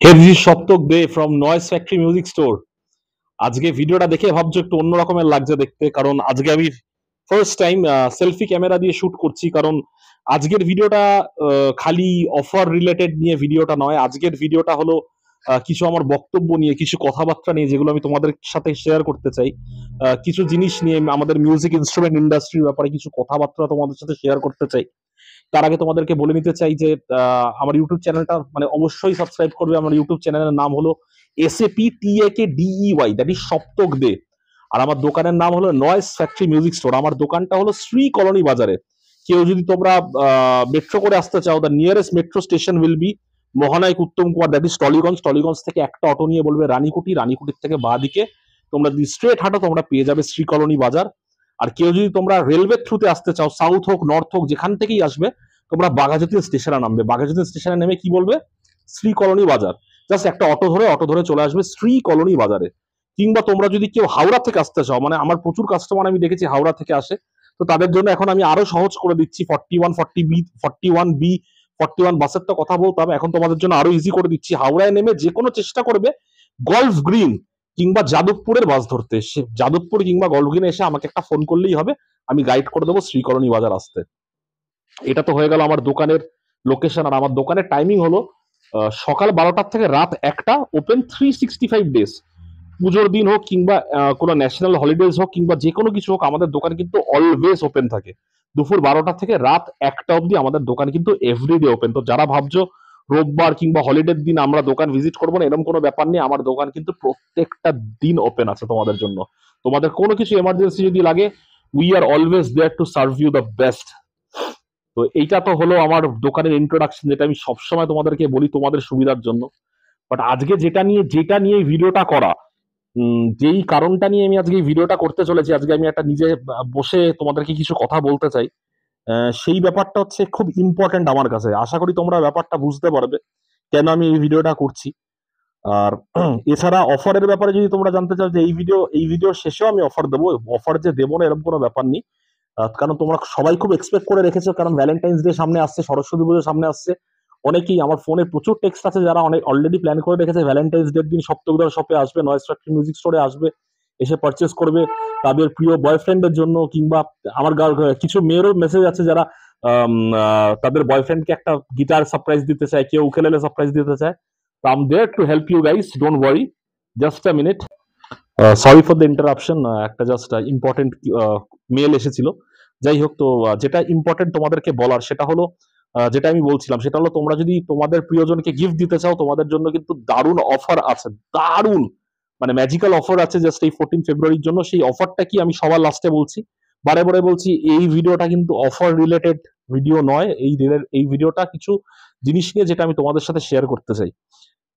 Heavy Saptak De from noise factory music store. আজকে ভিডিওটা দেখে ভাবছো একটু অন্য রকমের লাগছে দেখতে, কারণ আজকে আমি ফার্স্ট টাইম সেলফি ক্যামেরা দিয়ে শুট করছি। কারণ আজকের ভিডিওটা খালি অফার রিলেটেড নিয়ে ভিডিওটা নয়, আজকের ভিডিওটা হলো কিছু আমার বক্তব্য নিয়ে, কিছু কথাবার্তা নিয়ে, যেগুলো আমি তোমাদের সাথে শেয়ার করতে চাই। কিছু জিনিস নিয়ে, আমাদের মিউজিক ইনস্ট্রুমেন্ট ইন্ডাস্ট্রির ব্যাপারে কিছু কথাবার্তা তোমাদের সাথে শেয়ার করতে চাই। তার আগে তোমাদেরকে বলে নিতে চাই যে আমার ইউটিউব চ্যানেলটা মানে অবশ্যই সাবস্ক্রাইব করবে। আমার ইউটিউব চ্যানেলের নাম হলো SAPTAKDEY, দ্যাট ইজ সপ্তক দে। আর আমার দোকানের নাম হলো নয়েজ ফ্যাক্টরি মিউজিক স্টোর। আমার দোকানটা হলো শ্রী কলোনি বাজারে। কেউ যদি তোমরা মেট্রো করে আসতে চাও, the nearest metro station will be মহানায়ক উত্তম কুমার, দ্যাট ইজ টলিগঞ্জ। টলিগঞ্জ থেকে একটা অটো নিয়ে বলবে রানীকুটি, রানীকুটির থেকে বাঁ দিকে তোমরা যদি স্ট্রেট হাঁটো তোমরা পেয়ে যাবে শ্রী কলোনি বাজার। আর কেউ যদি তোমরা রেলওয়ে থ্রুতে আসতে চাও, সাউথ হোক নর্থ হোক যেখান থেকেই আসবে, তোমরা বাঘাযতীন স্টেশনে নামবে। বাঘাযতীন স্টেশনে নেমে কি বলবে? শ্রী কলোনি বাজার। জাস্ট একটা অটো ধরে চলে আসবে শ্রী কলোনি বাজারে। কিংবা তোমরা যদি কেউ হাওড়া থেকে আসতে চাও, মানে আমার প্রচুর কাস্টমার আমি দেখেছি হাওড়া থেকে আসে, তো তাদের জন্য এখন আমি আরো সহজ করে দিচ্ছি। 41 বাসের তো কথা বলতাম, এখন তোমাদের জন্য আরো ইজি করে দিচ্ছি। হাওড়ায় নেমে যে কোনো চেষ্টা করবে গলফ গ্রিন কিংবা যাদবপুরের বাস ধরতে। যাদবপুর কিংবা গলফ গ্রিনে এসে আমাকে একটা ফোন করলেই হবে, আমি গাইড করে দেবো শ্রী কলোনি বাজার আসতে। এটা তো হয়ে গেল আমার দোকানের লোকেশন। আর আমার দোকানের টাইমিং হলো সকাল 12টার থেকে রাত 1টা, ওপেন 365 ডেজ। পুজোর দিন হোক কিংবা কোনো ন্যাশনাল হলিডেজ হোক কিংবা যে কোনো কিছু হোক, আমাদের দোকান কিন্তু অলওয়েজ ওপেন থাকে। দুপুর 12টা থেকে রাত 1টা অবধি আমাদের দোকান কিন্তু এভরিডে ওপেন। তো যারা ভাবছো রোববার কিংবা হলিডের দিন আমরা দোকান ভিজিট করবো না, এরকম কোনো ব্যাপার নেই। আমার দোকান কিন্তু প্রত্যেকটা দিন ওপেন আছে তোমাদের জন্য। তোমাদের কোনো কিছু এমার্জেন্সি যদি লাগে, we are always there to serve you the best. তো এইটা তো হলো আমার দোকানের ইন্ট্রোডাকশন, যেটা আমি সবসময় তোমাদেরকে বলি তোমাদের সুবিধার জন্য। বাট আজকে যেটা নিয়ে ভিডিওটা করা, যেই কারণটা নিয়ে আমি আজকে এই ভিডিওটা করতে চলেছি, আজকে আমি একটা নিজে বসে তোমাদেরকে কিছু কথা বলতে চাই। সেই ব্যাপারটা হচ্ছে খুব ইম্পর্টেন্ট আমার কাছে। আশা করি তোমরা ব্যাপারটা বুঝতে পারবে কেন আমি এই ভিডিওটা করছি। আর এছাড়া অফারের ব্যাপারে যদি তোমরা জানতে চাও যে এই ভিডিও শেষেও আমি অফার দেবো, অফার যে দেবো না এরকম কোনো ব্যাপার নেই। কারণ তোমরা সবাই খুব এক্সপেক্ট করে রেখেছো, কারণ ভ্যালেন্টাইন্স ডে সামনে আসছে, সরস্বতী পুজো সামনে আসছে। অনেকেই আমার ফোনে প্রচুর টেক্সট আছে যারা অনেক অলরেডি প্ল্যান করে রেখেছে ভ্যালেন্টাইন্স ডের দিন সপ্তকদার শপে আসবে, নয়েজ ফ্যাক্টরি মিউজিক স্টোরে আসবে, এসে পারচেস করবে তাদের প্রিয় বয়ফ্রেন্ডের জন্য। কিংবা আমার কিছু মেয়েরও মেসেজ আছে যারা তাদের বয়ফ্রেন্ডকে একটা গিটার সারপ্রাইজ দিতে চায়, কেউ উকেলেলে সারপ্রাইজ দিতে চায়। তো I am there to help you guys, don't worry. Just a minute, sorry for the interruption, একটা জাস্ট ইম্পর্টেন্ট মেল এসেছিল। যাই হোক, তো যেটা ইম্পর্টেন্ট তোমাদেরকে বলার সেটা হলো, যেটা আমি বলছিলাম সেটা হলো, তোমরা যদি তোমাদের প্রিয়জনকে গিফট দিতে চাও, তোমাদের জন্য কিন্তু দারুণ অফার আছে। দারুণ মানে ম্যাজিক্যাল অফার আছে জাস্ট এই 14 ফেব্রুয়ারির জন্য। সেই অফারটা কি আমি সবার লাস্টে বলছি, বারে বারে বলছি। এই ভিডিওটা কিন্তু অফার রিলেটেড ভিডিও নয়, এই ভিডিওটা কিছু জিনিস নিয়ে যেটা আমি তোমাদের সাথে শেয়ার করতে চাই।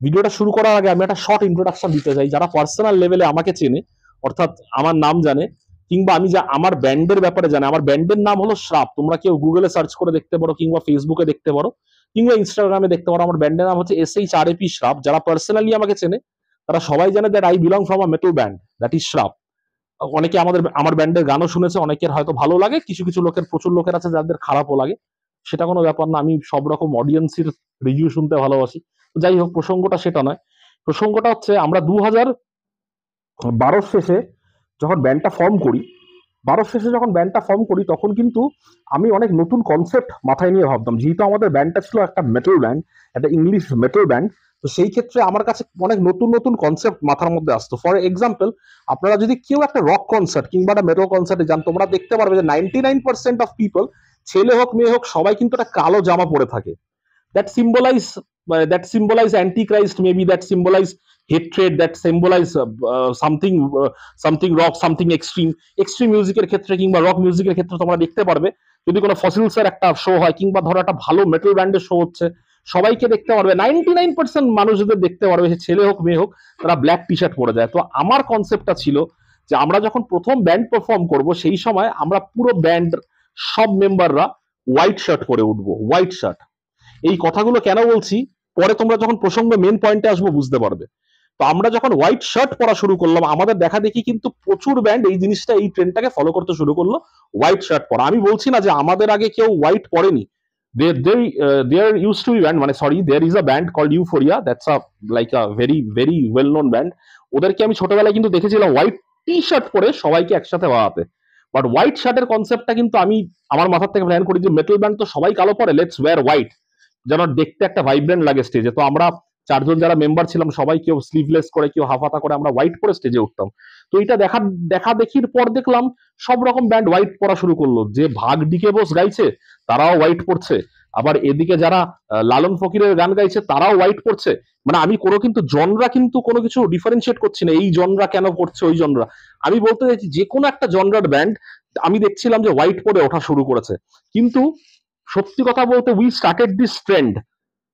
ভিডিওটা শুরু করার আগে আমি একটা শর্ট ইন্ট্রোডাকশন দিতে চাই। যারা পার্সোনাল লেভেলে আমাকে চেনে, অর্থাৎ আমার নাম জানে, কিংবা আমি যা আমার ব্যান্ডের ব্যাপারে জানে, আমার ব্যান্ডের নাম হলো শ্রাপ। তোমরা কেউ গুগলে সার্চ করে দেখতে পারো কিংবা ফেসবুকে দেখতে পারো কিংবা ইনস্টাগ্রামে দেখতে পারো। আমার ব্যান্ডের নাম হচ্ছে SHRAP শ্রাপ। যারা পার্সোনালি আমাকে চেনে তারা সবাই জানে that I belong from a metal band, that is Shraap. অনেকে আমার ব্যান্ডের গানও শুনেছে, অনেকের হয়তো ভালো লাগে, কিছু কিছু লোকের, প্রচুর লোকের আছে যাদের খারাপও লাগে। সেটা কোনো ব্যাপার না, আমি সব রকম অডিয়েন্সের রিভিউ শুনতে ভালোবাসি। যাই হোক, প্রসঙ্গটা সেটা নয়। প্রসঙ্গটা হচ্ছে আমরা 2012 শেষে যখন ব্যান্ডটা ফর্ম করি, 12 শেষে যখন ব্যান্ডটা ফর্ম করি, তখন কিন্তু আমি অনেক নতুন কনসেপ্ট মাথায় নিয়ে ভাবতাম। যেহেতু আমাদের ব্যান্ডটা ছিল একটা মেটাল ব্যান্ড, একটা ইংলিশ মেটাল ব্যান্ড, তো সেই ক্ষেত্রে আমার কাছে অনেক নতুন নতুন কনসেপ্ট মাথার মধ্যে আসতো। ফর এক্সাম্পল, আপনারা যদি কেউ একটা রক কনসার্ট কিংবা একটা মেটাল কনসার্টে যান, তোমরা দেখতে পারবে যে 99% অফ পিপল, ছেলে হোক মেয়ে হোক, সবাই কিন্তু একটা কালো জামা পরে থাকে। that symbolize that symbolize antichrist, maybe that symbolize hatred, that symbolize something rock, something extreme মিউজিকের ক্ষেত্রে কিংবা রক মিউজিকের ক্ষেত্রে তোমরা দেখতে পারবে, যদি কোনো ফসিলসের একটা শো হয় কিংবা ধরো একটা ভালো মেটাল ব্যান্ডের শো হচ্ছে, সবাইকে দেখতে পারবে, 99% মানুষদের দেখতে পারবে, সে ছেলে হোক মেয়ে হোক, তারা ব্ল্যাক টি শার্ট পরে যায়। তো আমার কনসেপ্টটা ছিল যে আমরা যখন প্রথম ব্যান্ড পারফর্ম করব, সেই সময় আমরা পুরো ব্যান্ড সব মেম্বাররা হোয়াইট শার্ট পরে উঠবো, হোয়াইট শার্ট। এই কথাগুলো কেন বলছি, পরে তোমরা যখন প্রসঙ্গ মেন পয়েন্টে আসবো বুঝতে পারবে। তো আমরা যখন হোয়াইট শার্ট পরা শুরু করলাম, আমাদের দেখা দেখি কিন্তু প্রচুর ব্যান্ড এই জিনিসটা, এই ট্রেন্ডটাকে ফলো করতে শুরু করলো, হোয়াইট শার্ট পরা। আমি বলছি না যে আমাদের আগে কেউ white পরেনি, there used to be band, মানে sorry, there is a band called Euphoria, that's a like a very very well known band. ওদেরকে আমি ছোটবেলায় কিন্তু দেখেছিলাম হোয়াইট টি শার্ট পরে সবাইকে একসাথে বাজাতে। বাট হোয়াইট শার্টের কনসেপ্টটা কিন্তু আমি আমার মাথার থেকে প্ল্যান করি যে মেটাল ব্যান্ড তো সবাই কালো পরে, লেটস ওয়্যার হোয়াইট, যেন দেখতে একটা ভাইব্রেন্ট লাগে স্টেজে। তো আমরা চারজন যারা মেম্বার ছিলাম সবাই কেউ স্লিভলেস করে কেউ হাফ হাতা করে আমরা হোয়াইট পরে স্টেজে উঠতাম। তো এটা দেখা দেখির পর দেখলাম সব রকম ব্যান্ড হোয়াইট পরা শুরু করলো, যে ভাগ ডিকে বোস গাইছে তারাও হোয়াইট পরছে, আবার এদিকে যারা লালন ফকিরের গান গাইছে তারাও হোয়াইট পরছে। মানে আমি কিন্তু জনরা কিন্তু কোনো কিছু ডিফারেন্সিয়েট করছি না, এই জনরা কেন পড়ছে ওই জনরা, আমি বলতে চাইছি যে কোনো একটা জনরার ব্যান্ড আমি দেখছিলাম যে হোয়াইট পরে ওঠা শুরু করেছে। কিন্তু সত্যি কথা বলতে we started this trend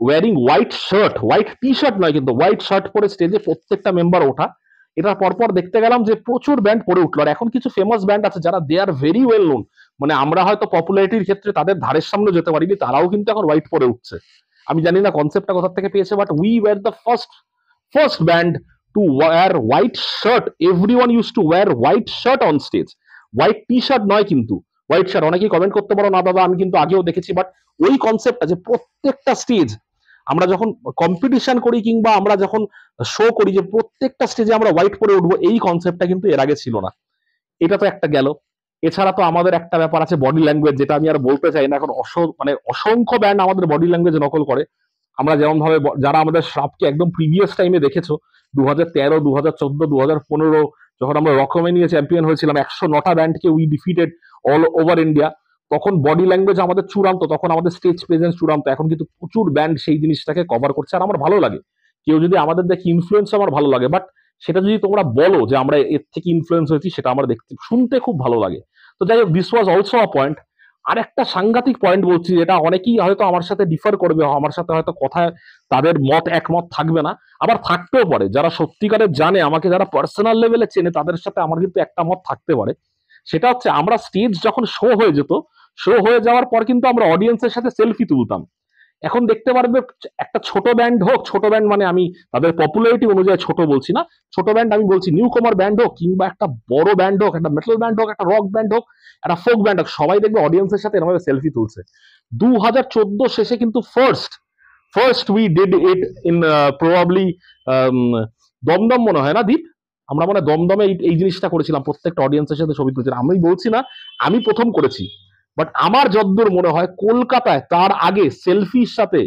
wearing white shirt, white T shirt নয় কিন্তু হোয়াইট শার্ট পরে স্টেজে প্রত্যেকটা মেম্বার ওঠা। এটা পরপর দেখতে গেলাম যে প্রচুর ব্যান্ড পড়ে উঠলো। আর এখন কিছু ফেমাস ব্যান্ড আছে যারা দে আর ভেরি ওয়েল নোন, মানে আমরা হয়তো পপুলারিটির ক্ষেত্রে তাদের ধারের সামনে যেতে পারিনি, তারাও কিন্তু এখন হোয়াইট পরে উঠছে। আমি জানি না কনসেপ্টটা কোথা থেকে পেয়েছে, but we were the first band two wire white shirt. Everyone use to wire white shirt on stage, white T shirt নয় কিন্তু হোয়াইট শার্ট। অনেকেই কমেন্ট করতে পারো না দাদা আমি কিন্তু আগেও দেখেছি, বাট ওই কনসেপ্টটা যে প্রত্যেকটা স্টেজ আমরা যখন কম্পিটিশন করি কিংবা আমরা যখন শো করি যে প্রত্যেকটা স্টেজে আমরা হোয়াইট পরে উঠবো, এই কনসেপ্টটা কিন্তু এর আগে ছিল না। এটা তো একটা গেল। এছাড়া তো আমাদের একটা ব্যাপার আছে বডি ল্যাঙ্গুয়েজ, যেটা আমি আর বলতে চাই না। এখন মানে অসংখ্য ব্যান্ড আমাদের বডি ল্যাঙ্গুয়েজ নকল করে। আমরা যেমন ভাবে যারা আমাদের সাপকে একদম প্রিভিয়াস টাইমে দেখেছো 2013, 2014, 2015 যখন আমরা রকমেনিয়া চ্যাম্পিয়ন হয়েছিলাম 109টা ব্যান্ডকে we defeated all over India, তখন বডি ল্যাঙ্গুয়েজ আমাদের চূড়ান্ত, তখন আমাদের স্টেজ প্রেজেন্স চূড়ান্ত। এখন কিন্তু প্রচুর ব্যান্ড সেই জিনিসটাকে কভার করছে, আর আমার ভালো লাগে। কেউ যদি আমাদের দেখে ইনফ্লুয়েন্স, আমার ভালো লাগে। বাট সেটা যদি তোমরা বলো যে আমরা এর থেকে ইনফ্লুয়েন্স হয়েছি, সেটা আমার দেখতে শুনতে খুব ভালো লাগে। তো যাই হোক, this was also a point. আর একটা সাংঘাতিক পয়েন্ট বলছি, যেটা অনেকেই হয়তো আমার সাথে ডিফার করবে, আমার সাথে হয়তো কথায় তাদের একমত থাকবে না, আবার থাকতেও পারে। যারা সত্যিকারের জানে আমাকে, যারা পার্সোনাল লেভেলে চেনে, তাদের সাথে আমার কিন্তু একটা মত থাকতে পারে। সেটা হচ্ছে আমরা স্টেজ যখন শো হয়ে যেত, শো হয়ে যাওয়ার পর কিন্তু আমরা অডিয়েন্সের সাথে সেলফি তুলতাম। এখন দেখতে পারবে একটা ছোট ব্যান্ড হোক, ছোট ব্যান্ড মানে আমি তাদের পপুলারিটি অনুযায়ী ছোট বলছি না, ছোট ব্যান্ড আমি বলছি নিউ কমার ব্যান্ড হোক কিংবা একটা বড় ব্যান্ড হোক, একটা মেটাল ব্যান্ড হোক, একটা রক ব্যান্ড হোক, একটা ফোক ব্যান্ড হোক, সবাই দেখবে অডিয়েন্সের সাথে এরকম সেলফি তুলছে। 2014 শেষে কিন্তু first we did it in probably Dum Dum, মনে হয় না দীপ, আমরা মনে হয় দমদমে এই জিনিসটা করেছিলাম, প্রত্যেকটা অডিয়েন্সের সাথে ছবি তুলছিলাম। আমি বলছি না আমি প্রথম করেছি, বাট আমার যদ্দূর মনে হয় কলকাতায় তার আগে সেলফির সাথে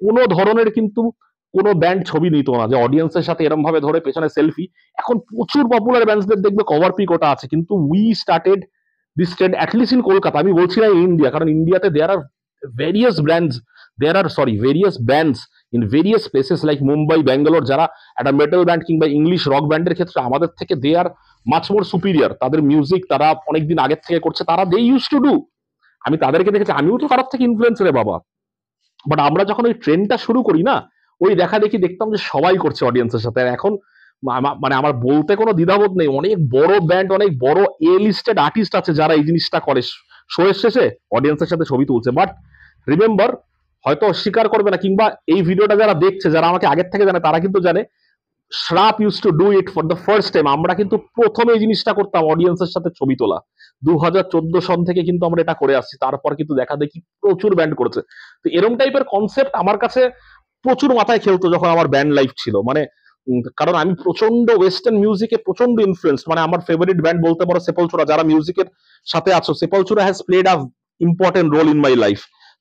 কোনো ধরনের কিন্তু কোনো ব্যান্ড ছবি নিত না, যে অডিয়েন্সের সাথে এরকম ভাবে ধরে পেছনে সেলফি। এখন প্রচুর পপুলার ব্যান্ডসদের দেখবে কভার পিক ওটা আছে, কিন্তু we started this trend at least in Kolkata. আমি বলছি না ইন্ডিয়া, কারণ ইন্ডিয়াতে there are various brands, various bands in various places like Mumbai, Bangalore, যারা একটা মেটাল ব্যান্ড কিংবা ইংলিশ রক ব্যান্ডের ক্ষেত্রে আমাদের থেকে they are much more superior. তাদের মিউজিক তারা অনেকদিন আগের থেকে করছে, তারা দে ইউজ টু ডু। আমি তাদেরকে দেখেছি, আমিও তো কারোর থেকে ইনফ্লুয়েন্স রে বাবা। বাট আমরা যখন ওই ট্রেন্ডটা শুরু করি না, ওই দেখা দেখি দেখতাম যে সবাই করছে অডিয়েন্সের সাথে। এখন মানে আমার বলতে কোনো দ্বিধাবোধ নেই, অনেক বড় ব্যান্ড, অনেক বড় এ লিস্টেড আর্টিস্ট আছে যারা এই জিনিসটা করে, শো এর শেষে অডিয়েন্সের সাথে ছবি তুলছে। বাট রিমেম্বার, হয়তো অস্বীকার করবে না, কিংবা এই ভিডিওটা যারা দেখছে, যারা আমাকে আগের থেকে জানে, তারা কিন্তু জানে Shraap use to do it for the first time. আমরা কিন্তু প্রথমে এই জিনিসটা করতাম, অডিয়েন্সের সাথে ছবি তোলা। 2014 সন থেকে কিন্তু আমরা এটা করে আসছি, তারপর কিন্তু দেখা দেখি প্রচুর ব্যান্ড করেছে। তো এরকম টাইপের কনসেপ্ট আমার কাছে প্রচুর মাথায় খেলতো যখন আমার ব্যান্ড লাইফ ছিল। মানে কারণ আমি প্রচন্ড ওয়েস্টার্ন মিউজিকে প্রচন্ড ইনফ্লুয়েন্স, মানে আমার ফেভারিট ব্যান্ড বলতে পারো সেপলচুরা। যারা মিউজিকের সাথে আছো, Sepultura has played a important role in my life.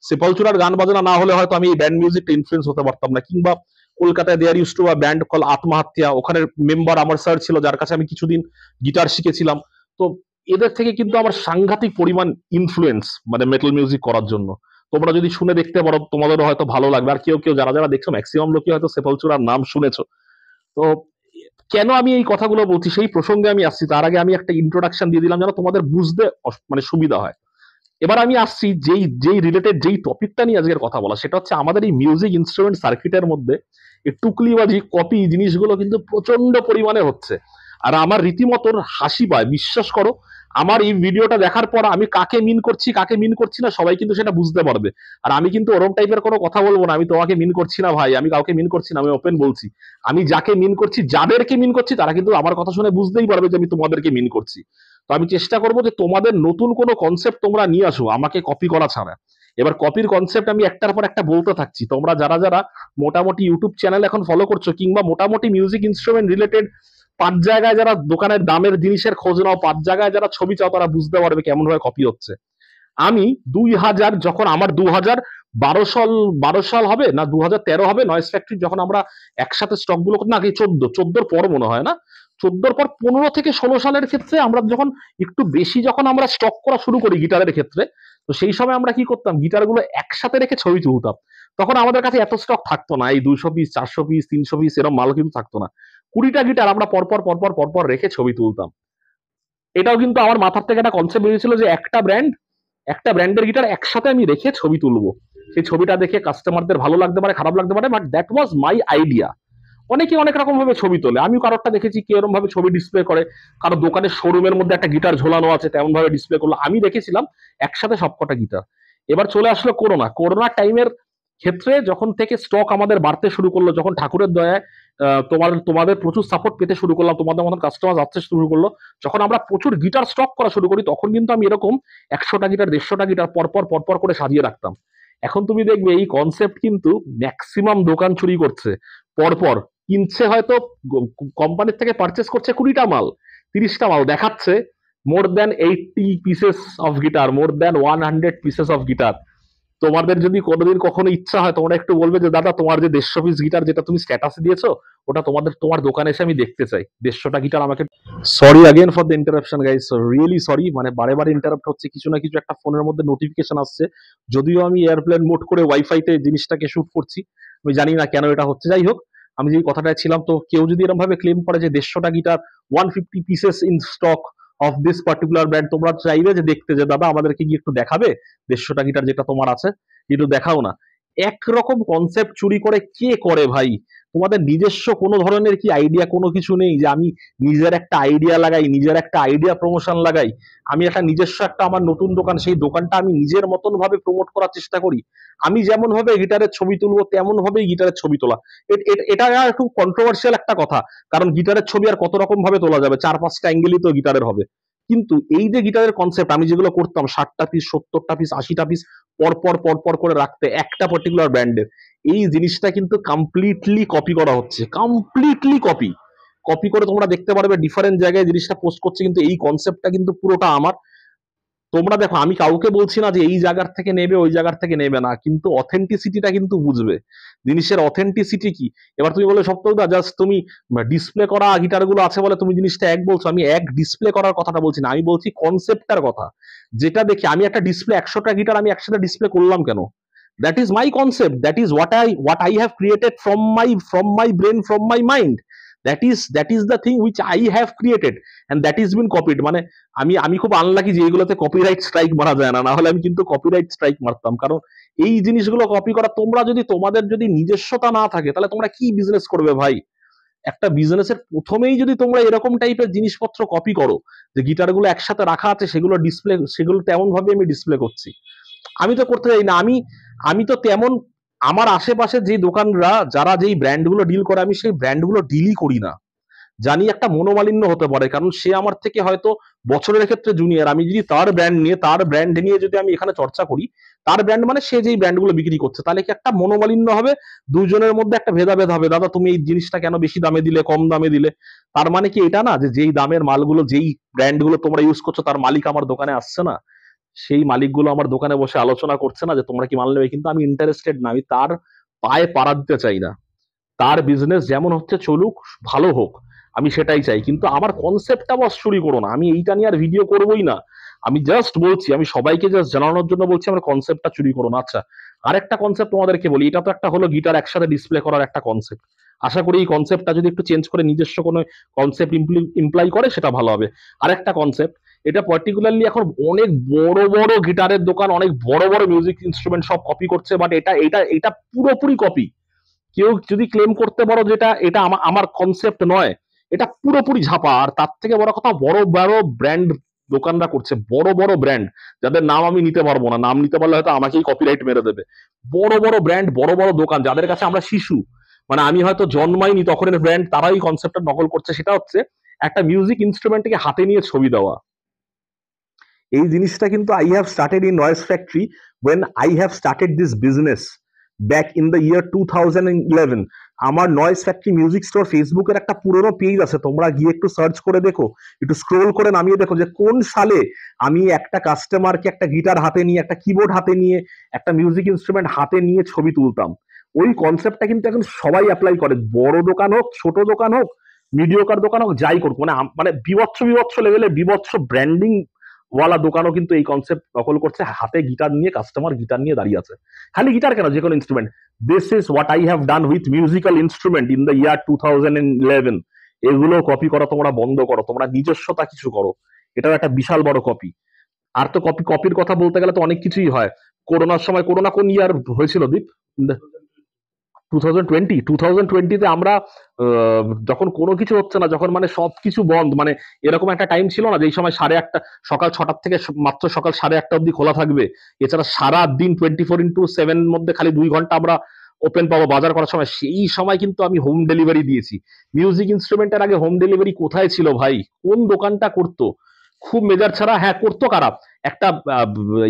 সেপলচুরার গান বাজনা না হলে হয়তো আমি এই ব্যান্ড মিউজিকটা ইনফ্লুয়েন্স হতে পারতাম না। কিংবা কলকাতায় there use to a band call Atmahatya, ওখানের মেম্বার আমার স্যার ছিল, যার কাছে আমি কিছুদিন গিটার শিখেছিলাম। তো এদের থেকে কিন্তু আমার সাংঘাতিক পরিমাণ ইনফ্লুয়েন্স, মানে মেটাল মিউজিক করার জন্য। তোমরা যদি শুনে দেখতে পারো তোমাদেরও হয়তো ভালো লাগবে। আর কেউ কেউ যারা দেখছো, ম্যাক্সিমাম লোকই হয়তো সেপলচুরার নাম শুনেছো। তো কেন আমি এই কথাগুলো বলছি, সেই প্রসঙ্গে আমি আসছি। তার আগে আমি একটা ইন্ট্রোডাকশন দিয়ে দিলাম যেন তোমাদের বুঝতে মানে সুবিধা হয়। এবার আমি আসছি যেই রিলেটেড যেই টপিকটা নিয়ে আজকের কথা বলা, সেটা হচ্ছে আমাদের এই মিউজিক ইনস্ট্রুমেন্ট সার্কিটের মধ্যে এই টুকলিবাজি, কপি জিনিসগুলো কিন্তু প্রচন্ড পরিমাণে হচ্ছে। আর আমার রীতিমতো হাসি পায়, বিশ্বাস করো। আমার এই ভিডিওটা দেখার পর আমি কাকে মিন করছি না সবাই কিন্তু সেটা বুঝতে পারবে। আর আমি কিন্তু ওরম টাইপের কোনো কথা বলবো না, আমি তোমাকে মিন করছি না ভাই, আমি কাউকে মিন করছি না, আমি ওপেন বলছি। আমি যাকে মিন করছি, যাদেরকে মিন করছি, তারা কিন্তু আমার কথা শুনে বুঝতেই পারবে যে আমি তোমাদেরকে মিন করছি। তো আমি চেষ্টা করবো যে তোমাদের নতুন কোনো কনসেপ্ট তোমরা নিয়ে আসো, আমাকে কপি করা ছাড়া। এবার কপির কনসেপ্ট আমি একটার পর একটা বলতে থাকছি, তোমরা যারা যারা মোটামুটি ইউটিউব চ্যানেল এখন ফলো করছো কিংবা মোটামুটি মিউজিক ইনস্ট্রুমেন্ট রিলেটেড 5 জায়গায় যারা দোকানের দামের জিনিসের খোঁজ নাও, 5 জায়গায় যারা ছবি চাও, তারা বুঝতে পারবে কেমন ভাবে কপি হচ্ছে। আমি 2000 যখন আমার 2012 সাল হবে না 2013 হবে, নয়েজ ফ্যাক্টরি যখন আমরা একসাথে স্টক গুলো না কি 14 পর মনে হয় না, 14 পর 15 থেকে 16 সালের ক্ষেত্রে আমরা যখন একটু বেশি যখন আমরা স্টক করা শুরু করি গিটারের ক্ষেত্রে, তো সেই সময় আমরা কি করতাম, গিটার গুলো একসাথে রেখে ছবি তুলতাম। তখন আমাদের কাছে এত স্টক থাকতো না, এই 200 পিস 400 পিস 300 পিস এরকম মাল কিন্তু থাকতো না। 20টা গিটার আমরা পরপর পরপর পরপর রেখে ছবি তুলতাম। এটাও কিন্তু আমার মাথার থেকে একটা কনসেপ্ট বেরিয়েছিল যে একটা ব্র্যান্ডের গিটার একসাথে আমি রেখে ছবি তুলবো, সেই ছবিটা দেখে কাস্টমারদের ভালো লাগতে পারে, খারাপ লাগতে পারে, but that was my idea. অনেকে অনেক রকম ভাবে ছবি তোলে, আমিও কারোরটা দেখেছি কি এরকম ভাবে ছবি ডিসপ্লে করে, কারো দোকানের শোরুমের মধ্যে একটা গিটার ঝোলানো আছে তেমন ভাবে ডিসপ্লে করলো, আমি দেখেছিলাম একসাথে সবকটা গিটার। এবার চলে আসলো করোনা টাইমের ক্ষেত্রে, যখন থেকে স্টক আমাদের বাড়তে শুরু করলো, যখন ঠাকুরের দয়ায় তোমাদের প্রচুর সাপোর্ট পেতে শুরু করলাম, তোমাদের মতন কাস্টমার আসতে শুরু করলো, যখন আমরা প্রচুর গিটার স্টক করা শুরু করি, তখন কিন্তু আমি এরকম 100টা গিটার 150টা গিটার পরপর পরপর করে সাজিয়ে রাখতাম। এখন তুমি দেখবে এই কনসেপ্ট কিন্তু ম্যাক্সিমাম দোকান চুরি করছে। পরপর কিনছে হয়তো, কোম্পানির থেকে পারচেস করছে 20টা মাল 30টা মাল, দেখাচ্ছে more than 80 pieces of guitar, more than 100 pieces of guitar. তোমাদের যদি কোনোদিন কখনো ইচ্ছা হয়, তোমরা একটু বলবে যে দাদা তোমার যে 150 পিস গিটার যেটা তুমি স্ট্যাটাসে দিয়েছো, ওটা তোমার দোকানে এসে আমি দেখতে চাই, 150টা গিটার আমাকে। Sorry again for the interruption guys, really sorry, মানে বারে বারে ইন্টারাপ্ট হচ্ছে, কিছু না কিছু একটা ফোনের মধ্যে নোটিফিকেশন আসছে, যদিও আমি এয়ারপ্লেন মোড করে ওয়াইফাই তে জিনিসটাকে শুট করছি, আমি জানি না কেন এটা হচ্ছে। যাই হোক, আমি যে কথাটা ছিলাম, তো কেউ যদি এরকম ভাবে ক্লেম করে যে 150টা guitar 150 pieces in stock of this particular brand, তোমরা চাইবে যে দেখতে যে দাদা আমাদেরকে কি একটু দেখাবে 150টা গিটার যেটা তোমার আছে, কিন্তু দেখাও না। একরকম কনসেপ্ট চুরি করে কে করে ভাই? তোমাদের নিজস্ব কোনো ধরনের কি আইডিয়া কোনো কিছু নেই যে আমি নিজের একটা আইডিয়া লাগাই, নিজের একটা আইডিয়া প্রমোশন লাগাই, আমি একটা নিজস্ব একটা আমার নতুন দোকান, সেই দোকানটা আমি নিজের মতন ভাবে প্রমোট করার চেষ্টা করি, আমি যেমন ভাবে গিটারের ছবি তুলবো তেমন ভাবেই গিটারের ছবি তোলা। এটা একটু কন্ট্রোভার্সিয়াল একটা কথা, কারণ গিটারের ছবি আর কত রকম ভাবে তোলা যাবে, 4-5টা অ্যাঙ্গেলই তো গিটারের হবে। কিন্তু এই যে গিটারের কনসেপ্ট আমি যেগুলো করতাম 60টা পিস 70টা পিস 80টা পিস পরপর পরপর করে রাখতে একটা পার্টিকুলার ব্র্যান্ডের, এই জিনিসটা কিন্তু কমপ্লিটলি কপি করা হচ্ছে, কমপ্লিটলি কপি। কপি করে তোমরা দেখতে পারবে ডিফারেন্ট জায়গায় জিনিসটা পোস্ট করছে, কিন্তু এই কনসেপ্টটা কিন্তু পুরোটা আমার। তোমরা দেখো, আমি কাউকে বলছি না যে এই জায়গার থেকে নেবে ওই জায়গার থেকে নেবে না, কিন্তু অথেন্টিসিটিটা কিন্তু বুঝবে, জিনিসের অথেন্টিসিটি কি। এবার তুমি বলে সপ্তাহটা জাস্ট তুমি ডিসপ্লে করা গিটার গুলো আছে বলে তুমি জিনিসটা এক বলছো, আমি এক ডিসপ্লে করার কথাটা বলছি না, আমি বলছি কনসেপ্টটার কথা। যেটা দেখি আমি একটা ডিসপ্লে 100টা গিটার আমি একসাথে ডিসপ্লে করলাম কেন, that is my concept, that is what I have created from my brain, from my mind, that is the thing which I have created and that is been copied। মানে আমি খুব unlucky যে এইগুলোতে copyright strike মারা যায় না, না হলে আমি কিন্তু কপিরাইট স্ট্রাইক মারতাম, কারণ এই জিনিসগুলো কপি করা, তোমাদের যদি নিজস্বতা না থাকে তাহলে তোমরা কি বিজনেস করবে ভাই? একটা বিজনেসের প্রথমেই যদি তোমরা এরকম টাইপের জিনিসপত্র কপি করো, যে গিটারগুলো একসাথে রাখা আছে সেগুলো তেমন ভাবে আমি ডিসপ্লে করছি, আমি তো করতে চাই না। আমি তো তেমন, আমার আশেপাশে যে দোকানরা যারা যেই ব্র্যান্ডগুলো ডিল করে, আমি সেই ব্র্যান্ডগুলো ডিলই করি না, জানি একটা মনোমালিন্য হতে পারে, কারণ সে আমার থেকে হয়তো বছরের ক্ষেত্রে জুনিয়র, আমি যদি তার ব্র্যান্ড নিয়ে যদি আমি এখানে চর্চা করি, তার ব্র্যান্ড মানে সে যেই ব্র্যান্ডগুলো বিক্রি করছে, তাহলে কি একটা মনোমালিন্য হবে, দুজনের মধ্যে একটা ভেদাভেদ হবে, দাদা তুমি এই জিনিসটা কেন বেশি দামে দিলে কম দামে দিলে। তার মানে কি এটা না যে যেই দামের মালগুলো যেই ব্র্যান্ডগুলো তোমরা ইউজ করছো তার মালিক আমার দোকানে আসছে না, সেই মালিকগুলো আমার দোকানে বসে আলোচনা করছে না যে তোমরা কি মাল নেবে, কিন্তু আমি ইন্টারেস্টেড না, আমি তার পায়ে পাড়া দিতে চাই না, তার বিজনেস যেমন হচ্ছে চলুক, ভালো হোক, আমি সেটাই চাই, কিন্তু আমার কনসেপ্টটা বস চুরি করো না, আমি এইটা নিয়ে আর ভিডিও করবোই না। আমি জাস্ট বলছি, আমি সবাইকে জাস্ট জানানোর জন্য বলছি আমার কনসেপ্টটা চুরি করো না। আচ্ছা, আরেকটা কনসেপ্ট তোমাদেরকে বলি, এটা তো একটা হলো গিটার একসাথে ডিসপ্লে করার একটা কনসেপ্ট, আশা করি এই কনসেপ্টটা যদি একটু চেঞ্জ করে নিজস্ব কোনো কনসেপ্ট ইমপ্লাই করে সেটা ভালো হবে। আরেকটা কনসেপ্ট, এটা পার্টিকুলারলি এখন অনেক বড় বড় গিটারের দোকান, অনেক বড় বড় মিউজিক ইনস্ট্রুমেন্ট সব কপি করছে, বাট এটা পুরোপুরি কপি। কেউ যদি ক্লেম করতে পারো যেটা এটা আমার কনসেপ্ট নয়, এটা পুরোপুরি ঝাপা। আর তার থেকে বড় কথা, বড় বড় ব্র্যান্ড দোকানরা করছে, বড় বড় ব্র্যান্ড, যাদের নাম আমি নিতে পারবো না, নাম নিতে পারলে হয়তো আমাকেই কপিরাইট মেরে দেবে। বড় বড় ব্র্যান্ড, বড় বড় দোকান, যাদের কাছে আমরা শিশু, মানে আমি হয়তো জন্মাইনি তখনের ব্র্যান্ড, তারাই কনসেপ্টটা নকল করছে। সেটা হচ্ছে একটা মিউজিক ইনস্ট্রুমেন্টকে হাতে নিয়ে ছবি দেওয়া। এই জিনিসটা কিন্তু I have started in noise factory when I have started this business back in the year 2011, আমার নয়েজ ফ্যাক্টরি মিউজিক স্টোর ফেসবুকের একটা পুরোনো পেজ আছে, তোমরা গিয়ে একটু সার্চ করে দেখো, একটু স্ক্রোল করে নামিয়ে দেখো যে কোন সালে আমি একটা কাস্টমারকে একটা গিটার হাতে নিয়ে, একটা কিবোর্ড হাতে নিয়ে, একটা মিউজিক ইনস্ট্রুমেন্ট হাতে নিয়ে ছবি তুলতাম। ওই কনসেপ্টটা কিন্তু এখন সবাই অ্যাপ্লাই করে, বড় দোকান হোক, ছোট দোকান হোক, মিডিওকার দোকান হোক, যাই করুক, মানে মানে বিভৎস বিভৎস লেভেলে বিভৎস ব্র্যান্ডিং ওয়ালা দোকানও কিন্তু এই কনসেপ্ট নকল করছে, হাতে গিটার নিয়ে, কাস্টমার গিটার নিয়ে দাঁড়িয়ে আছে। খালি গিটার কেন, যে কোনো instrument. This is what I have done with musical instrument in the year 2011। এগুলো কপি করা তোমরা বন্ধ করো, তোমরা নিজস্বতা কিছু করো, এটাও একটা বিশাল বড় কপি। আর তো কপির কথা বলতে গেলে তো অনেক কিছুই হয়। করোনার সময়, করোনা কোন ইয়ার হয়েছিল দীপ? 2020 আমরা যখন কোনো কিছু হচ্ছে না, যখন মানে সবকিছু বন্ধ, মানে এরকম একটা টাইম ছিল না যেই সময় 8:30 সকাল 6টার থেকে মাত্র সকাল 8:30 অব্দি খোলা থাকবে, এছাড়া সারা দিন 24/7 মধ্যে খালি 2 ঘন্টা আমরা ওপেন পাবো বাজার করার সময়। সেই সময় কিন্তু আমি হোম ডেলিভারি দিয়েছি। মিউজিক ইনস্ট্রুমেন্টের আগে হোম ডেলিভারি কোথায় ছিল ভাই? কোন দোকানটা করতো? খুব মেজার ছাড়া। হ্যাঁ, করতো কারা? একটা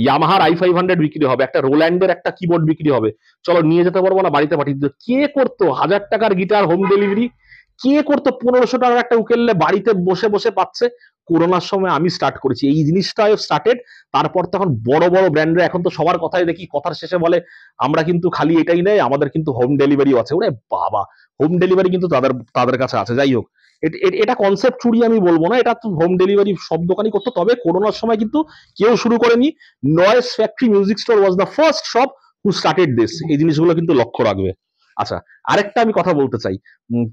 ইয়ামাহার i500 বিক্রি হবে, একটা রোল্যান্ডের একটা কিবোর্ড বিক্রি হবে, চলো নিয়ে যেতে পারবো না, বাড়িতে পাঠিয়ে দিত। কে করতো 1000 টাকার গিটার হোম ডেলিভারি? কে করতো 1500 টাকার একটা উকেললে বাড়িতে বসে বসে পাচ্ছে? করোনার সময় আমি স্টার্ট করেছি এই জিনিসটা, স্টার্টেড। তারপর তখন বড় বড় ব্র্যান্ডরা, এখন তো সবার কথাই দেখি কথার শেষে বলে আমরা কিন্তু খালি এটাই নেই, আমাদের কিন্তু হোম ডেলিভারিও আছে। ওরে বাবা, হোম ডেলিভারি কিন্তু তাদের কাছে আছে। যাই হোক, এটা কনসেপ্ট চুরি আমি বলবো না, এটা তো হোম ডেলিভারি সব দোকানই করতো। তবে করোনার সময় কিন্তু কেউ শুরু করেনি। Noise factory music store was the first shop who started this. এই জিনিসগুলো কিন্তু লক্ষ্য রাখবে। আচ্ছা, আরেকটা আমি কথা বলতে চাই।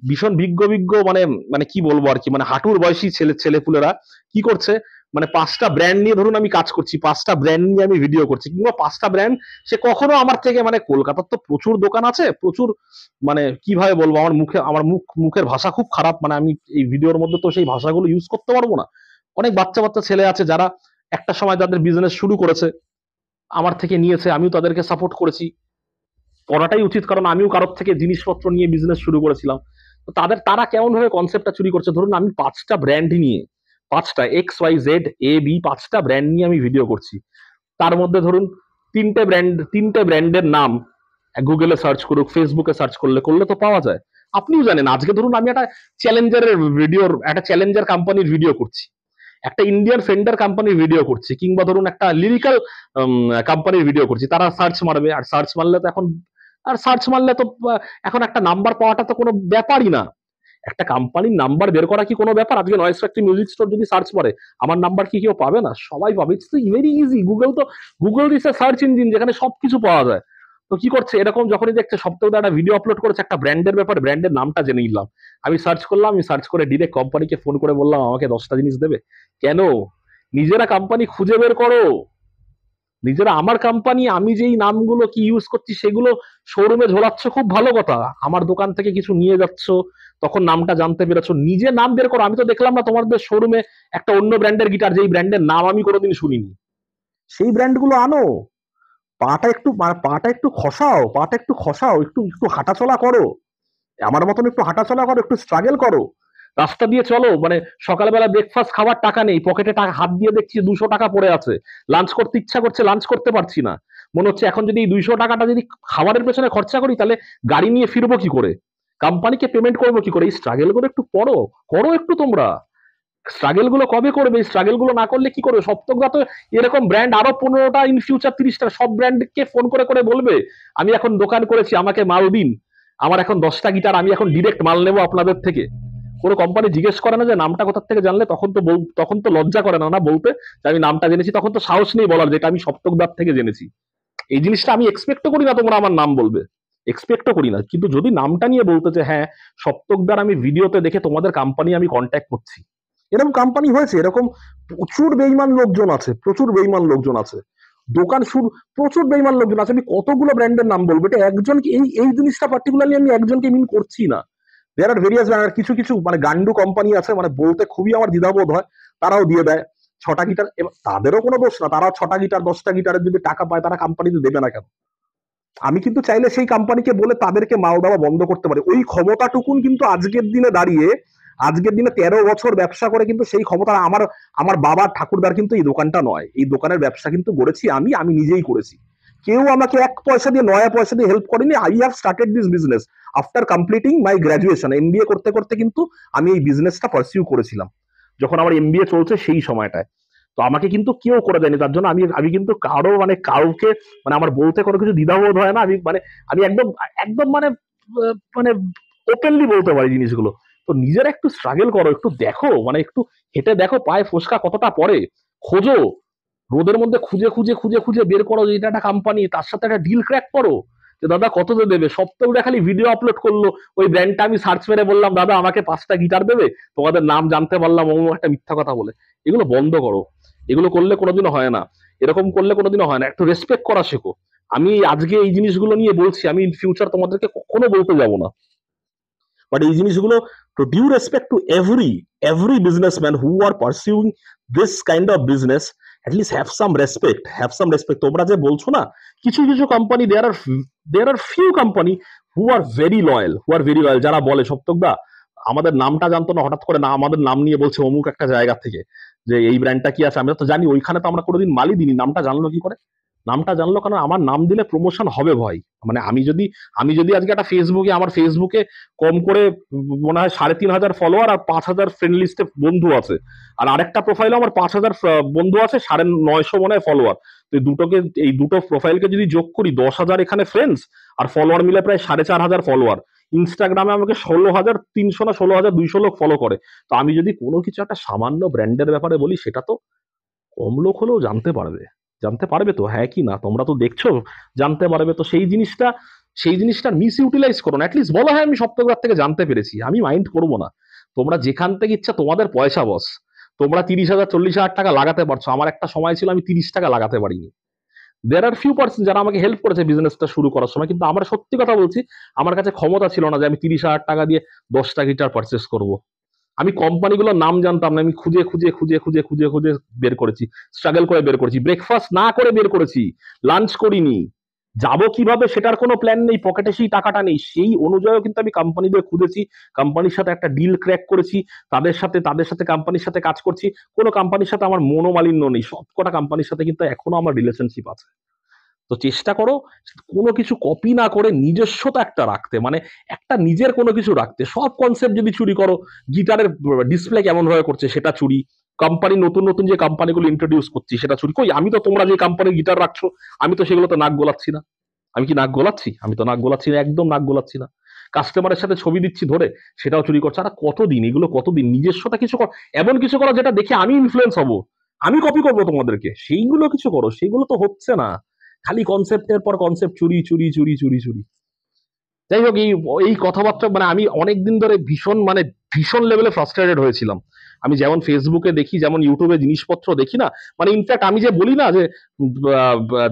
ভীষণ বিজ্ঞ মানে মানে কি বলবো আর কি, মানে হাঁটুর বয়সী ছেলেপুলেরা কি করছে, মানে 5টা ব্র্যান্ড নিয়ে ধরুন আমি কাজ করছি, 5টা ব্র্যান্ড নিয়ে আমি ভিডিও করছি, কিংবা 5টা ব্র্যান্ড সে কখনো আমার থেকে, মানে কলকাতার তো প্রচুর দোকান আছে, প্রচুর, মানে কিভাবে বলবো, আমার মুখের ভাষা খুব খারাপ, মানে আমি এই ভিডিওর মধ্যে তো সেই ভাষাগুলো ইউজ করতে পারবো না। অনেক বাচ্চা বাচ্চা ছেলে আছে যারা একটা সময় তাদের বিজনেস শুরু করেছে, আমার থেকে নিয়েছে, আমিও তাদেরকে সাপোর্ট করেছি, করাটাই উচিত, কারণ আমিও কারোর থেকে জিনিসপত্র নিয়ে বিজনেস শুরু করেছিলাম। তো তারা কেমন ভাবে কনসেপ্টটা চুরি করছে। ধরুন আমি 5টা ব্র্যান্ড নিয়ে, 5টা XYZ AB 5টা ব্র্যান্ড নিয়ে আমি ভিডিও করছি, তার মধ্যে ধরুন 3টে ব্র্যান্ডের নাম গুগলে সার্চ করুক, ফেসবুকে সার্চ করলে তো পাওয়া যায়। আপনিও জানেন, আজকে ধরুন আমি একটা চ্যালেঞ্জার কোম্পানির ভিডিও করছি, একটা ইন্ডিয়ান ফেন্ডার কোম্পানির ভিডিও করছি, কিংবা ধরুন একটা লিরিক্যাল কোম্পানির ভিডিও করছি, তারা সার্চ মারবে, আর সার্চ মারলে তো এখন একটা নাম্বার পাওয়াটা তো কোনো ব্যাপারই না। একটা কোম্পানির নাম্বার বের করা কি কোনো ব্যাপার? আজকে নয়েজ ফ্যাক্টরি মিউজিক স্টোর যদি সার্চ করে, আমার নাম্বার কি কেউ পাবে না? সবাই পাবে। It's very easy. Google is a search engine যেখানে সবকিছু পাওয়া যায়। তো কি করছে, এরকম যখনই দেখছে সপ্তাহে একটা ভিডিও আপলোড করেছে একটা ব্র্যান্ডের ব্যাপারে, ব্র্যান্ডের নামটা জেনে নিলাম, আমি সার্চ করলাম, আমি সার্চ করে ডিরেক্ট কোম্পানিকে ফোন করে বললাম আমাকে 10টা জিনিস দেবে। কেন? নিজেরা কোম্পানি খুঁজে বের করো, নিজেরা। আমার কোম্পানি, আমি যেই নামগুলো কি ইউজ করছি সেগুলো শোরুমে ঝোলাচ্ছ, খুব ভালো কথা। আমার দোকান থেকে কিছু নিয়ে যাচ্ছ, তখন নামটা জানতে পেরেছো, নিজে নাম বের করো। আমি তো দেখলাম না তোমাদের শোরুমে একটা অন্য ব্র্যান্ডের গিটার, যেই ব্র্যান্ডের নাম আমি কোনোদিন শুনিনি, সেই ব্র্যান্ডগুলো আনো। পাটা একটু খসাও, একটু একটু হাঁটাচলা করো, আমার মতন একটু হাঁটাচলা করো, একটু স্ট্রাগল করো, রাস্তা দিয়ে চলো। মানে সকালবেলা ব্রেকফাস্ট খাওয়ার টাকা নেই, পকেটে টাকা, হাত দিয়ে দেখছি 200 টাকা পড়ে আছে, লাঞ্চ করতে ইচ্ছা করছে, লাঞ্চ করতে পারছি না, মনে হচ্ছে এখন যদি এই 200 টাকাটা যদি খাবারের পেছনে খরচা করি, তাহলে গাড়ি নিয়ে ফিরবো কি করে, কোম্পানিকে পেমেন্ট করবো কি করে? এই স্ট্রাগল গুলো একটু করো একটু তোমরা। স্ট্রাগল গুলো কবে করবে? স্ট্রাগল গুলো না করলে কি করবে? সপ্তকদা তো এরকম ব্র্যান্ড আরো 15টা, ইন ফিউচার 30টা, সব ব্র্যান্ডকে ফোন করে করে বলবে আমি এখন দোকান করেছি, আমাকে মাল দিন, আমার এখন 10টা গিটার, আমি এখন ডিরেক্ট মাল নেবো আপনাদের থেকে। কোনো কোম্পানি জিজ্ঞেস করে না যে নামটা কোথা থেকে জানলে? তখন তো লজ্জা করে না বলতে যে আমি নামটা জেনেছি, তখন তো সাহস নেই বলার যেটা আমি সপ্তকদার থেকে জেনেছি। এই জিনিসটা আমি এক্সপেক্টও করি না তোমরা আমার নাম বলবে, এক্সপেক্টও করি না। কিন্তু যদি নামটা নিয়ে বলতে যে হ্যাঁ সপ্তকদার আমি ভিডিওতে দেখে তোমাদের কোম্পানি আমি কন্ট্যাক্ট করছি, এরকম কোম্পানি হয়েছে, এরকম প্রচুর বেইমান লোকজন আছে, দোকান শুরু, প্রচুর বেইমান লোকজন আছে। আমি কতগুলো ব্র্যান্ডের নাম বলবো, এটা একজনকে, এই জিনিসটা পার্টিকুলারলি আমি একজনকে মিন করছি না। দেয়ার আর ভেরিয়াস ব্র্যান্ড। কিছু কিছু মানে গান্ডু কোম্পানি আছে, মানে বলতে খুবই আমার দ্বিধাবোধ হয়, তারাও দিয়ে দেয় 6টা গিটার। তাদেরও কোনো দোষ না, তারাও 6টা গিটার 10টা গিটারের যদি টাকা পায়, তারা কোম্পানিতে দেবে না কেন? আমি কিন্তু চাইলে সেই কোম্পানিকে বলে তাদেরকে মাল দেওয়া বন্ধ করতে পারি। ওই ক্ষমতাটুকুন কিন্তু আজকের দিনে 13 বছর ব্যবসা করে কিন্তু সেই ক্ষমতা আমার বাবা ঠাকুরদার কিন্তু এই দোকানটা নয়। এই দোকানের ব্যবসা কিন্তু গড়েছি আমি নিজেই করেছি। কেউ আমাকে 1 পয়সা দিয়ে 9 পয়সা দিয়ে হেল্প করেনি। I have started this business after completing my graduation. MBA করতে করতে কিন্তু আমি এই বিজনেসটা পারসিউ করেছিলাম, যখন আমার এমবিএ চলছে সেই সময়টায়। তো আমাকে কিন্তু কেউ করে দেয়নি, তার জন্য আমি আমি কিন্তু কারো মানে কাউকে মানে আমার বলতে কোনো কিছু দ্বিধাবোধ হয় না। আমি মানে আমি একদম একদম মানে মানে ওপেনলি বলতে পারি জিনিসগুলো। তো নিজেরা একটু স্ট্রাগল করো, একটু দেখো, মানে একটু হেঁটে দেখো পায়ে ফোসকা কতটা পড়ে, খোঁজো, রোদের মধ্যে খুঁজে খুঁজে খুঁজে খুঁজে বের করো যে এটা একটা কোম্পানি, তার সাথে একটা ডিল ক্র্যাক করো যে দাদা কততে দেবে। সপ্তাহে খালি ভিডিও আপলোড করলো, ওই ব্র্যান্ডটা আমি সার্চ মেরে বললাম দাদা আমাকে 5টা গিটার দেবে, তোমাদের নাম জানতে পারলাম অমুক একটা মিথ্যা কথা বলে। এগুলো বন্ধ করো, এগুলো করলে কোনোদিনও হয় না, এরকম করলে কোনোদিনও হয় না। একটু রেসপেক্ট করা শেখো। আমি আজকে এই জিনিসগুলো নিয়ে বলছি, আমি ইন ফিউচার তোমাদেরকে কখনো বলতে যাবো না, বাট এই জিনিসগুলো to due respect to every businessman who are pursuing this kind of business, at least have some respect. তোমরা যে বলছো না, কিছু কিছু company, there are few company who are very loyal, যারা বলে সপ্তকদা আমাদের নামটা জানতো না, হঠাৎ করে না আমাদের নাম নিয়ে বলছে অমুক একটা জায়গা থেকে যে এই ব্র্যান্ডটা কি আছে, আমরা তো জানি ওইখানে তো আমরা কোনোদিন মালই দিইনি, নামটা জানলো কি করে? নামটা জানলো কারণ আমার নাম দিলে প্রমোশন হবে ভয়। মানে আমি যদি আজকে একটা ফেসবুকে, আমার ফেসবুকে কম করে মনে হয় 3,500 ফলোয়ার আর 5,000 ফ্রেন্ড লিস্টে বন্ধু আছে, আর আরেকটা প্রোফাইলে আমার 5,000 বন্ধু আছে, 950 মনে হয় ফলোয়ার। তো এই দুটো প্রোফাইলকে যদি যোগ করি 10,000 এখানে ফ্রেন্ডস, আর ফলোয়ার মিলে প্রায় 4,500 ফলোয়ার। ইনস্টাগ্রামে আমাকে 16,300 না 16,200 লোক ফলো করে। তো আমি যদি কোনো কিছু একটা সামান্য ব্র্যান্ডের ব্যাপারে বলি, সেটা তো কম লোক হলেও জানতে পারবে তো, হ্যাঁ কি না? তোমরা তো দেখছো, জানতে পারবে তো। সেই জিনিসটার মিস ইউটিলাইজ করো না, অ্যাটলিস্ট বলো হ্যাঁ আমি সপ্তাহবার থেকে জানতে পেরেছি, আমি মাইন্ড করবো না। তোমরা যেখান থেকে ইচ্ছা, তোমাদের পয়সা বস, তোমরা 30,000 40,000 টাকা লাগাতে পারছো, আমার একটা সময় ছিল আমি 30 টাকা লাগাতে পারিনি। দেয়ার আর ফিউ পার্সেন্ট যারা আমাকে হেল্প করেছে বিজনেসটা শুরু করার সময়, কিন্তু আমার সত্যি কথা বলছি, আমার কাছে ক্ষমতা ছিল না যে আমি 30,000 টাকা দিয়ে 10টা গিটার পারচেস করব। আমি কোম্পানিগুলোর নাম জানতাম না, আমি খুঁজে খুঁজে খুঁজে খুঁজে খুঁজে খুঁজে বের করেছি, স্ট্রাগল করে বের করেছি, ব্রেকফাস্ট না করে বের করেছি, লাঞ্চ করিনি, যাবো কিভাবে সেটার কোনো প্ল্যান নেই, পকেটে সেই টাকাটা নেই, সেই অনুযায়ীও কিন্তু আমি কোম্পানিদের খুঁজেছি, কোম্পানির সাথে একটা ডিল ক্র্যাক করেছি, তাদের সাথে কোম্পানির সাথে কাজ করছি। কোনো কোম্পানির সাথে আমার মনোমালিন্য নেই, সবকটা কোম্পানির সাথে কিন্তু এখনো আমার রিলেশনশিপ আছে। তো চেষ্টা করো কোনো কিছু কপি না করে নিজস্বতা একটা রাখতে, মানে একটা নিজের কোনো কিছু রাখতে। সব কনসেপ্ট যদি চুরি করো, গিটারের ডিসপ্লে কেমন ভাবে করছে সেটা চুরি, কোম্পানি নতুন নতুন যে কোম্পানিগুলো ইন্ট্রোডিউস করছি সেটা চুরি। কই আমি তো, তোমরা যে কোম্পানির গিটার রাখছো আমি তো সেগুলোতে নাক গলাচ্ছি না। আমি কি নাক গলাচ্ছি? আমি তো নাক গলাচ্ছি না, একদম নাক গলাচ্ছি না। কাস্টমারের সাথে ছবি দিচ্ছি ধরে, সেটাও চুরি করছে। আর কতদিন এগুলো, কতদিন নিজস্বতা কিছু কর, এমন কিছু করো যেটা দেখে আমি ইনফ্লুয়েন্স হব, আমি কপি করবো তোমাদেরকে, সেইগুলো কিছু করো। সেইগুলো তো হচ্ছে না, খালি কনসেপ্টের পর কনসেপ্ট, চুরি চুরি চুরি চুরি চুরি। যাই হোক, এই এই কথাবার্তা মানে আমি অনেকদিন ধরে ভীষণ লেভেলে ফ্রাস্ট্রেটেড হয়েছিলাম। আমি যেমন ফেসবুকে দেখি, যেমন ইউটিউবে জিনিসপত্র দেখি না, মানে ইনফ্যাক্ট আমি যে বলি না যে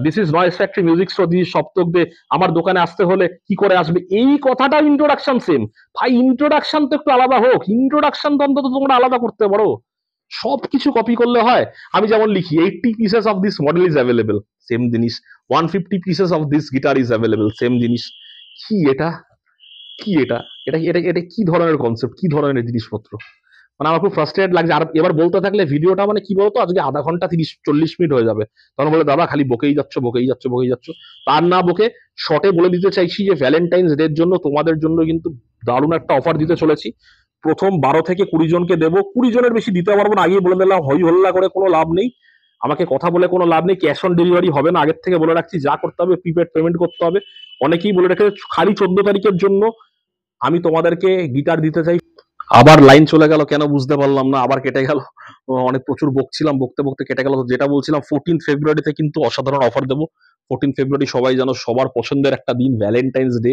this is noise factory music store, this Saptak De আমার দোকানে আসতে হলে কি করে আসবে, এই কথাটা ইন্ট্রোডাকশন সেম। ভাই ইন্ট্রোডাকশন তো একটু আলাদা হোক, ইন্ট্রোডাকশন তো অন্তত তোমরা আলাদা করতে পারো। সবকিছু কপি করলে হয়? আমি যেমন লিখি 80 pieces of this model is available, same জিনিস। 150 pieces of this guitar is available, same জিনিস। কি এটা? কি এটা? এটা কি ধরনের কনসেপ্ট, কি ধরনের জিনিসপত্র? মানে আমার খুব ফ্রাস্ট্রেটেড লাগছে। আর এবার বলতে থাকলে ভিডিওটা মানে কি বলতো, আজকে আধা ঘন্টা 30-40 মিনিট হয়ে যাবে। তখন বলে দাদা খালি বকেই যাচ্ছ। তার না বকে শর্টে বলে দিতে চাইছি যে ভ্যালেন্টাইন্স ডে এর জন্য তোমাদের জন্য কিন্তু দারুণ একটা অফার দিতে চলেছি। প্রথম 12 থেকে 20 জনকে দেবো, 20 জনের বেশি দিতে পারবো না, আগেই বলে দিলাম। হই হল্লা করে কোনো লাভ নেই, আমাকে কথা বলে কোনো লাভ নেই, ক্যাশ অন ডেলিভারি হবে না, আগের থেকে বলে রাখছি। যা করতে হবে প্রিপেড পেমেন্ট করতে হবে। অনেকেই বলে রেখেছে খালি 14 তারিখের জন্য আমি তোমাদেরকে গিটার দিতে চাই। আবার লাইন চলে গেল কেন বুঝতে পারলাম না, আবার কেটে গেল। অনেক প্রচুর বকছিলাম, বকতে বকতে কেটে গেল। তো যেটা বলছিলাম, 14 ফেব্রুয়ারিতে কিন্তু অসাধারণ অফার দেবো। 14 ফেব্রুয়ারি সবাই জানো সবার পছন্দের একটা দিন, ভ্যালেন্টাইন্স ডে।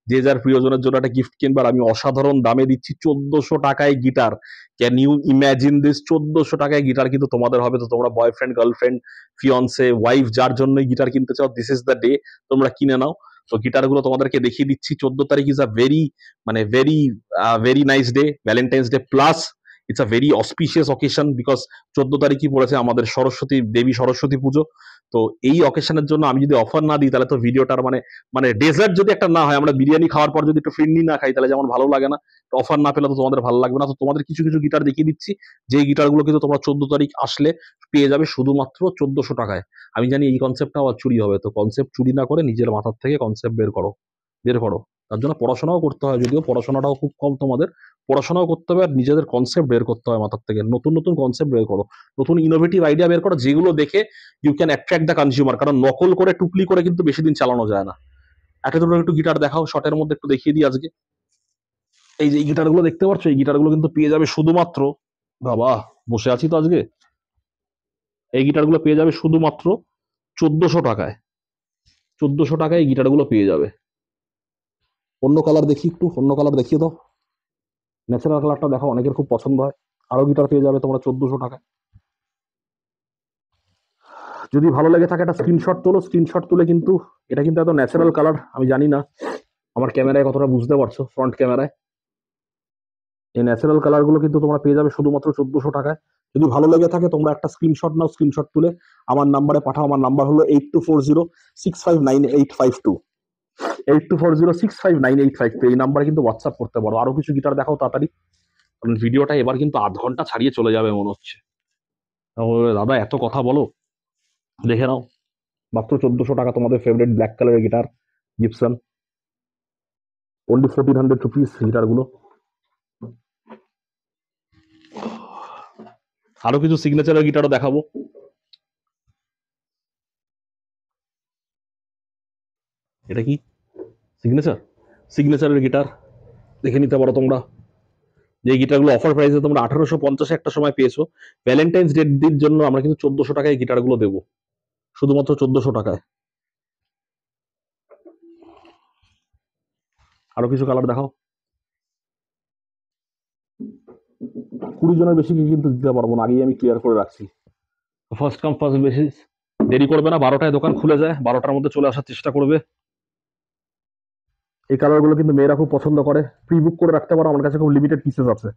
যে যার প্রিয়জনের জন্য একটা গিফট কিনবার, আমি অসাধারণ দামে দিচ্ছি 1400 টাকায় guitar. Can you imagine this? 1400 টাকায় গিটার কিন্তু তোমাদের হবে। তো তোমরা বয়ফ্রেন্ড, গার্লফ্রেন্ড, ফিয়ন্সে, ওয়াইফ যার জন্যই গিটার কিনতে চাও, দিস ইজ দ্য ডে, তোমরা কিনে নাও। তো গিটার গুলো তোমাদেরকে দেখিয়ে দিচ্ছি। 14 তারিখ is a very nice day, Valentine's day plus it's a very auspicious occasion, because 14 তারিখই পড়েছে আমাদের দেবী সরস্বতী পুজো। তো এই অকেশনের জন্য আমি যদি অফার না দিই তাহলে তো ভিডিওটার মানে মানে ডেজার্ট যদি একটা না হয়, আমরা বিরিয়ানি খাওয়ার পর যদি একটু ফিরনি না খাই তাহলে যেমন ভালো লাগে না, অফার না পেলে তো তোমাদের ভালো লাগবে না। তো তোমাদের কিছু কিছু গিটার দেখিয়ে দিচ্ছি, যে গিটারগুলো কিন্তু তোমরা 14 তারিখ আসলে পেয়ে যাবে শুধুমাত্র 1400 টাকায়। আমি জানি এই কনসেপ্টটা আবার চুরি হবে, তো কনসেপ্ট চুরি না করে নিজের মাথার থেকে কনসেপ্ট বের করো। তার জন্য পড়াশোনাও করতে হয়, যদিও পড়াশোনাটাও খুব কম তোমাদের, পড়াশোনাও করতে হবে আর নিজেদের কনসেপ্ট বের করতে হয় মাথার থেকে, নতুন নতুন কনসেপ্ট বের করো, নতুন ইনোভেটিভ আইডিয়া বের করো, যেগুলো দেখে you can attract the consumer. কারণ নকল করে টুকলি করে কিন্তু বেশি দিন চালানো যায় না। একটা দুটো একটু গিটার দেখাও, শর্টের মধ্যে একটু দেখিয়ে দিই আজকে। এই যে গিটারগুলো দেখতে পাচ্ছ, এই গিটারগুলো কিন্তু পেয়ে যাবে শুধুমাত্র, বাবা বসে আছি তো আজকে, এই গিটারগুলো পেয়ে যাবে শুধুমাত্র 1400 টাকায়। 1400 টাকায় এই গিটারগুলো পেয়ে যাবে। অন্য কালার দেখি, একটু অন্য কালার দেখিয়ে দাও, ন্যাচারাল কালারটা দেখো, অনেকের খুব পছন্দ হয়। আরো গিটার পেয়ে যাবে তোমরা 1400 টাকায়। যদি ভালো লেগে থাকে একটা স্ক্রিনশট তোলো, স্ক্রিনশট তুলে কিন্তু, এটা কিন্তু এত ন্যাচারাল কালার আমি জানি না আমার ক্যামেরায় কতটা বুঝতে পারছো, ফ্রন্ট ক্যামেরায় এই ন্যাচারাল কালারগুলো কিন্তু তোমরা পেয়ে যাবে শুধুমাত্র 1400 টাকায়। যদি ভালো লেগে থাকে তোমরা একটা স্ক্রিনশট নাও, স্ক্রিনশট তুলে আমার নাম্বারে পাঠাও। আমার নাম্বার হলো 8240659852, 8240659852। এই নাম্বারে কিন্তু হোয়াটসঅ্যাপ করতে পারো। আরো কিছু গিটার দেখাও তাড়াতাড়ি, কারণ ভিডিওটা এবার কিন্তু আধ ঘন্টা ছাড়িয়ে চলে যাবে মনে হচ্ছে। দাদা এত কথা বলো, দেখে নাও, মাত্র 1400 টাকা তোমাদের ফেভারিট ব্ল্যাক কালারের গিটার গিবসন, অনলি 1400 রুপিস গিটারগুলো। আরো কিছু সিগনেচারের গিটারও দেখাবো। এটা কি সিগনেচারের গিটার, দেখে নিতে পারো তোমরা। যে গিটারগুলো অফার প্রাইসে তোমরা 1850 একটা সময় পেয়েছো, ভ্যালেন্টাইন্স ডের জন্য আমরা কিন্তু 1400 টাকায় গিটারগুলো দেবো, শুধুমাত্র 1400 টাকায়। আরো কিছু কালার দেখাও। 20 জনের বেশি কিন্তু দিতে পারবো না, আগেই আমি ক্লিয়ার করে রাখছি। ফার্স্ট কাম ফার্স্ট বেসিস, দেরি করবে না, 12টায় দোকান খুলে যায়, 12টার মধ্যে চলে আসার চেষ্টা করবে। এই কালারগুলো কিন্তু মেয়েরা খুব পছন্দ করে, প্রি বুক করে রাখতে পারো, আমার কাছে খুব লিমিটেড পিসেস আছে।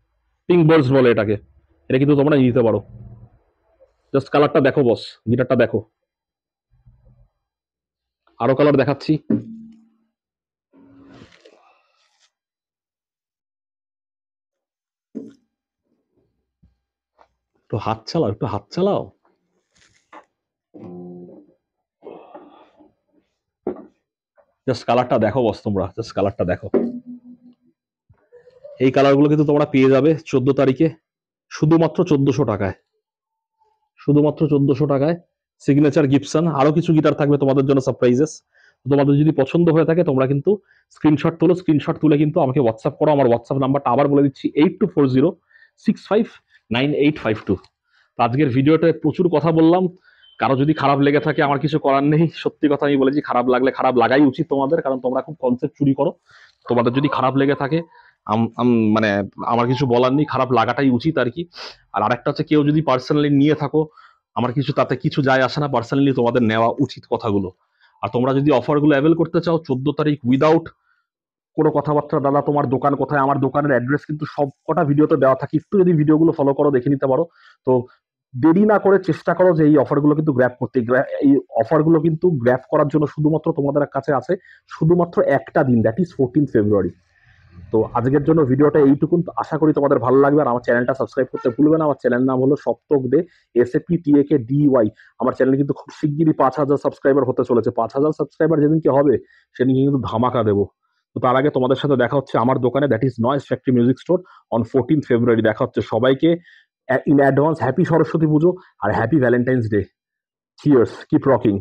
পিঙ্ক বার্ডস বলে এটাকে, এটা কিন্তু তোমরা নিতে পারো। জাস্ট কালারটা দেখো বস, গিটারটা দেখো। আরো কালার দেখাচ্ছি। একটু হাত চালাও, একটু হাত চালাও। জাস্ট কালারটা দেখো বস, তোমরা জাস্ট কালারটা দেখো। এই কালারগুলো কিন্তু তোমরা পেয়ে যাবে 14 তারিখে শুধুমাত্র 1400 টাকায়, শুধুমাত্র 1400 টাকায়। সিগনেচার গিবসন, আরো কিছু গিটার থাকবে তোমাদের জন্য সারপ্রাইজেস। তোমাদের যদি পছন্দ হয়ে থাকে তোমরা কিন্তু স্ক্রিনশট তোলো, স্ক্রিনশট তুলে কিন্তু আমাকে হোয়াটসঅ্যাপ করো। আমার হোয়াটসঅ্যাপ নাম্বারটা আবার বলে দিচ্ছি, 8240659852। আজকের ভিডিওতে প্রচুর কথা বললাম, কারো যদি খারাপ লেগে থাকে আমার কিছু করার নেই, সত্যি কথা আমি বলেছি, খারাপ লাগলে খারাপ লাগাই উচিত তোমাদের, কারণ তোমরা খুব কনসেপ্ট চুরি করো। তোমাদের যদি খারাপ লেগে থাকে মানে আমার কিছু বলার নেই, খারাপ লাগাটাই উচিত আর কি। আর আরেকটা হচ্ছে, কেউ যদি পার্সোনালি নিয়ে থাকো, আমার কিছু তাতে কিছু যায় আসে না, পার্সোনালি তোমাদের নেওয়া উচিত কথাগুলো। আর তোমরা যদি অফারগুলো অ্যাভেল করতে চাও 14 তারিখ উইদাউট কোনো কথাবার্তা, দাদা তোমার দোকান কোথায়, আমার দোকানের অ্যাড্রেস কিন্তু সব কটা ভিডিওতে দেওয়া থাকে, একটু যদি ভিডিওগুলো ফলো করো দেখে নিতে পারো। তো দেরি না করে চেষ্টা করো যে এই অফারগুলো কিন্তু গ্র্যাব করতে। এই অফারগুলো কিন্তু গ্র্যাব করার জন্য শুধুমাত্র তোমাদের কাছে আছে শুধুমাত্র একটা দিন, দ্যাট ইজ 14 ফেব্রুয়ারি। তো আজকের জন্য ভিডিওটা এইটুকুন, আশা করি তোমাদের ভালো লাগবে। আর আমার চ্যানেলটা সাবস্ক্রাইব করতে ভুলবে না। আমার চ্যানেল নাম হলো সপ্তক দে, SAPTAKDY। আমার চ্যানেল কিন্তু খুব শিগগিরই 5000 সাবস্ক্রাইবার হতে চলেছে। 5000 সাবস্ক্রাইবার যেদিনকে হবে সেদিনকে কিন্তু ধামাকা দেবো। তো তার আগে তোমাদের সাথে দেখা হচ্ছে আমার দোকানে, that is noise factory music store, on 14 February দেখা হচ্ছে। সবাইকে in advance happy Saraswati Puja আর happy Valentine's day. Cheers, keep rocking.